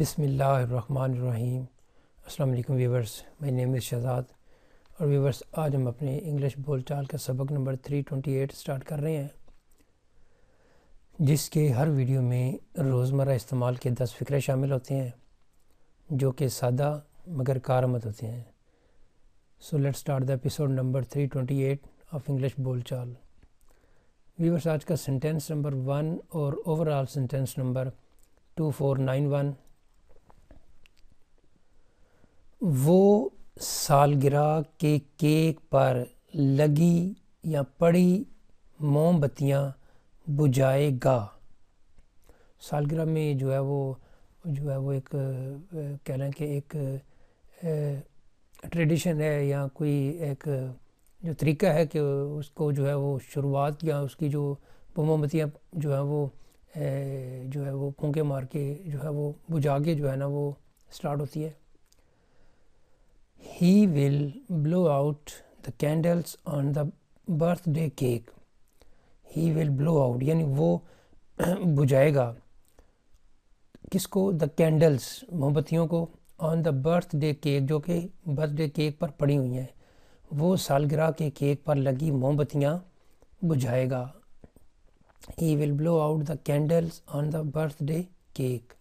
بسم اللہ الرحمن الرحیم۔ السلام علیکم ویورز، مائی نیم از شہزاد اور ویورز آج ہم اپنے انگلش بول چال کا سبق نمبر 328 سٹارٹ کر رہے ہیں، جس کے ہر ویڈیو میں روزمرہ استعمال کے 10 فقرے شامل ہوتے ہیں جو کہ سادہ مگر کارآمد ہوتے ہیں۔ So let start the episode number 328 of English بول چال۔ ویورز آج کا سینٹینس نمبر 1 اور اوور آل سینٹینس نمبر 2491، وہ سالگرہ کے کیک پر لگی یا پڑی موم بتیاں بجھائے گا۔ سالگرہ میں جو ہے وہ ایک کہہ لیں کہ ایک ٹریڈیشن ہے یا کوئی ایک جو طریقہ ہے کہ اس کو جو ہے وہ شروعات یا اس کی جو موم بتیاں جو ہے وہ پھونکے مار کے جو ہے وہ بجھا کے جو ہے نا وہ سٹارٹ ہوتی ہے۔ He will blow out the candles on the birthday cake. He will blow out یعنی وہ بجھائے گا کس کو؟ the candles موم بتیوں کو on the birthday cake جو کہ برتھ ڈے کیک پر پڑی ہوئی ہیں، وہ سالگرہ کے کیک پر لگی موم بتیاں بجھائے گا۔ He will blow out the candles on the birthday cake۔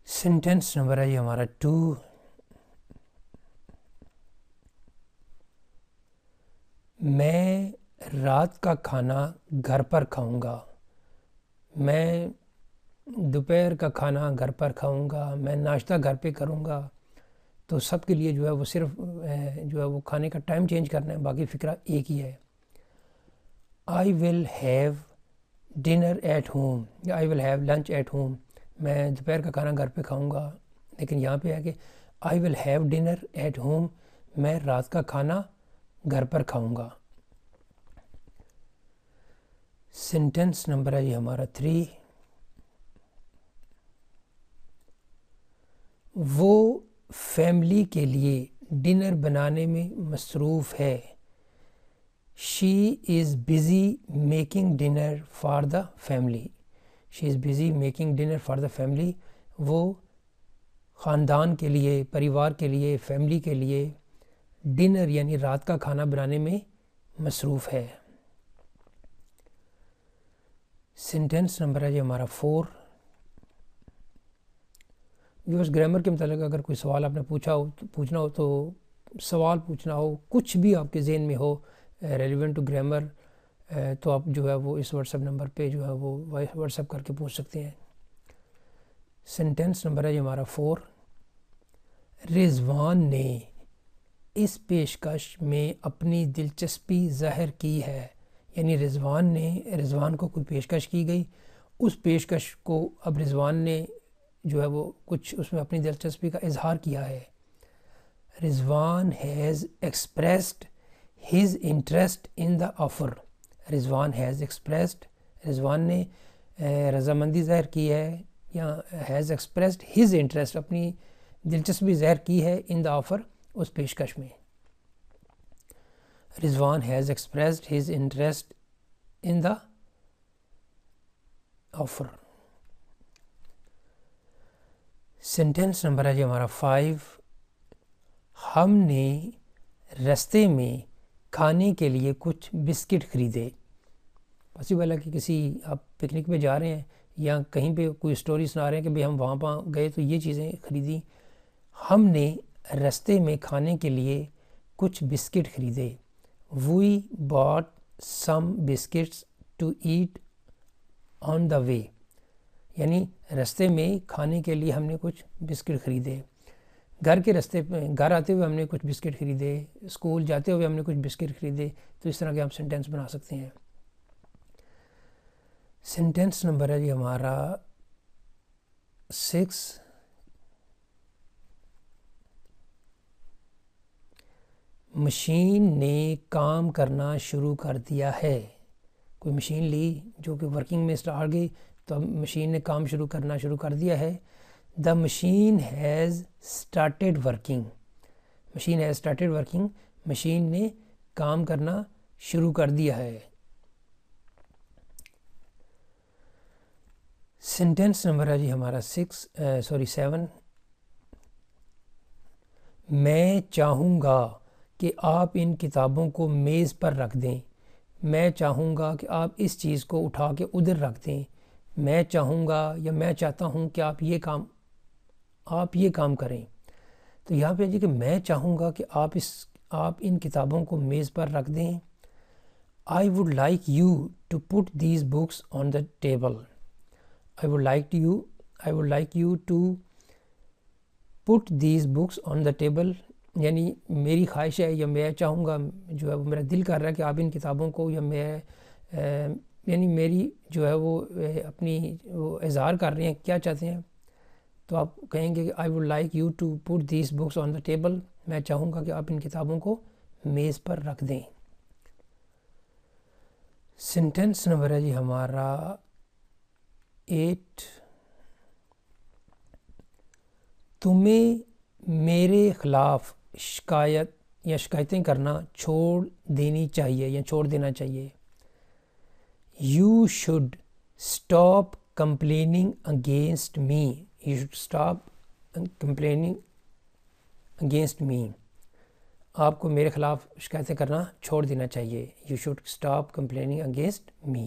Sentence number ہے یہ ہمارا 2۔ میں رات کا کھانا گھر پر کھاؤں گا۔ میں دوپہر کا کھانا گھر پر کھاؤں گا، میں ناشتہ گھر پہ کروں گا۔ تو سب کے لیے جو ہے وہ صرف جو ہے وہ کھانے کا ٹائم چینج کرنا ہے، باقی فقرہ ایک ہی ہے۔ I will have dinner at home یا I will have lunch at home، میں دوپہر کا کھانا گھر پہ کھاؤں گا، لیکن یہاں پہ ہے کہ I will have dinner at home، میں رات کا کھانا گھر پر کھاؤں گا۔ سینٹینس نمبر ہے یہ ہمارا 3۔ وہ فیملی کے لیے ڈنر بنانے میں مصروف ہے۔ She is busy making dinner for the family۔ She is busy making dinner for the family۔ وہ خاندان کے لیے، پریوار کے لیے، فیملی کے لیے ڈنر یعنی رات کا کھانا بنانے میں مصروف ہے۔ سینٹینس نمبر ہے یہ ہمارا 4۔ ویورز گرامر کے متعلق اگر کوئی سوال آپ نے پوچھنا ہو تو سوال پوچھنا ہو، کچھ بھی آپ کے ذہن میں ہو ریلیونٹ ٹو گرامر، تو آپ جو ہے وہ اس واٹس ایپ نمبر پہ جو ہے وہ واٹس ایپ کر کے پوچھ سکتے ہیں۔ سینٹینس نمبر ہے یہ ہمارا 4۔ رضوان نے اس پیشکش میں اپنی دلچسپی ظاہر کی ہے، یعنی رضوان کو کوئی پیشکش کی گئی، اس پیشکش کو اب رضوان نے جو ہے وہ کچھ اس میں اپنی دلچسپی کا اظہار کیا ہے۔ رضوان has expressed his interest in the offer۔ رضوان نے رضامندی ظاہر کی ہے یا has expressed his interest اپنی دلچسپی ظاہر کی ہے in the offer اس پیشکش میں۔ رضوان has expressed his interest in the offer۔ Sentence number ہے یہ ہمارا 5۔ ہم نے رستے میں کھانے کے لیے کچھ بسکٹ خریدے۔ پاسبل ہے کہ کسی آپ پکنک پہ جا رہے ہیں یا کہیں پہ کوئی سٹوری سنا رہے ہیں کہ بھئی ہم وہاں گئے تو یہ چیزیں خریدیں۔ ہم نے رستے میں کھانے کے لیے کچھ بسکٹ خریدے۔ We bought some biscuits to eat on the way، یعنی رستے میں کھانے کے لیے ہم نے کچھ بسکٹ خریدے۔ گھر آتے ہوئے ہم نے کچھ بسکٹ خریدے، اسکول جاتے ہوئے ہم نے کچھ بسکٹ خریدے۔ تو اس طرح کے آپ سینٹینس بنا سکتے ہیں۔ سینٹینس نمبر ہے یہ ہمارا 6۔ مشین نے کام کرنا شروع کر دیا ہے۔ کوئی مشین لی جو کہ ورکنگ میں آ گئی تو اب مشین نے کام کرنا شروع کر دیا ہے۔ The machine has started working۔ Machine نے کام کرنا شروع کر دیا ہے۔ سینٹینس نمبر ہے جی ہمارا 7. میں چاہوں گا کہ آپ ان کتابوں کو میز پر رکھ دیں. میں چاہوں گا کہ آپ اس چیز کو اٹھا کے ادھر رکھ دیں. میں چاہوں گا یا میں چاہتا ہوں کہ آپ یہ کام کریں. تو یہاں پہ جی کہ میں چاہوں گا کہ آپ ان کتابوں کو میز پر رکھ دیں. I would like you to put these books on the table. I would like you to put these books on the table. یعنی میری خواہش ہے یا میں چاہوں گا جو ہے وہ میرا دل کر رہا ہے کہ آپ ان کتابوں کو یا میں یعنی میری جو ہے وہ اپنی وہ اظہار کر رہے ہیں کیا چاہتے ہیں. تو آپ کہیں گے کہ I would like you to put these books on the table. میں چاہوں گا کہ آپ ان کتابوں کو میز پر رکھ دیں. سینٹینس نمبر ہے جی ہمارا 8. تمہیں میرے خلاف شکایتیں کرنا چھوڑ دینی چاہیے یا چھوڑ دینا چاہیے. You should stop complaining against me. You should stop complaining against me. آپ کو میرے خلاف شکایتیں کرنا چھوڑ دینا چاہیے. You should stop complaining against me.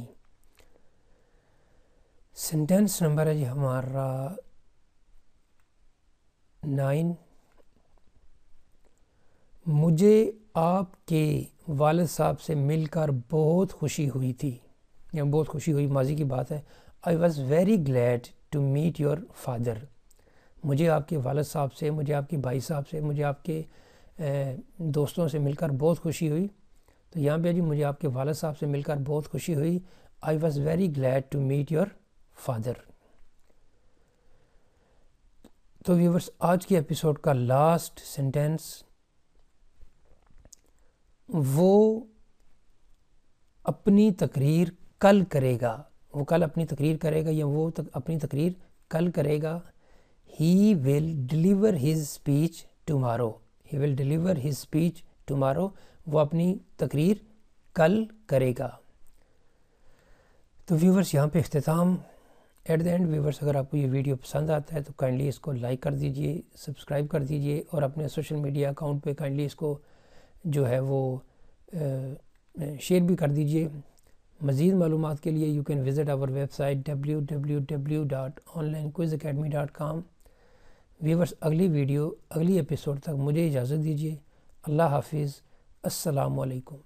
Sentence number ہے جی ہمارا 9. مجھے آپ کے والد صاحب سے مل کر بہت خوشی ہوئی تھی یا بہت خوشی ہوئی ماضی کی بات ہے. I was very glad to meet your father. مجھے آپ کے والد صاحب سے, مجھے آپ کے بھائی صاحب سے, مجھے آپ کے دوستوں سے مل کر بہت خوشی ہوئی. تو یہاں پہ جی مجھے آپ کے والد صاحب سے مل کر بہت خوشی ہوئی. I was very glad to meet your father. تو ویورز آج کی ایپیسوڈ کا لاسٹ سینٹینس, وہ اپنی تقریر کل کرے گا. وہ کل اپنی تقریر کرے گا یا وہ اپنی تقریر کل کرے گا. He will deliver his speech tomorrow. He will deliver his speech tomorrow. وہ اپنی تقریر کل کرے گا. تو ویورز یہاں پہ اختتام. ایٹ دا اینڈ ویورز اگر آپ کو یہ ویڈیو پسند آتا ہے تو کائنڈلی اس کو لائک کر دیجئے, سبسکرائب کر دیجئے اور اپنے سوشل میڈیا اکاؤنٹ پہ کائنڈلی اس کو جو ہے وہ شیئر بھی کر دیجئے. مزید معلومات کے لیے you can visit our website www.onlinequizacademy.com. Viewers اگلی ایپیسوڈ تک مجھے اجازت دیجیے. اللہ حافظ. السلام علیکم.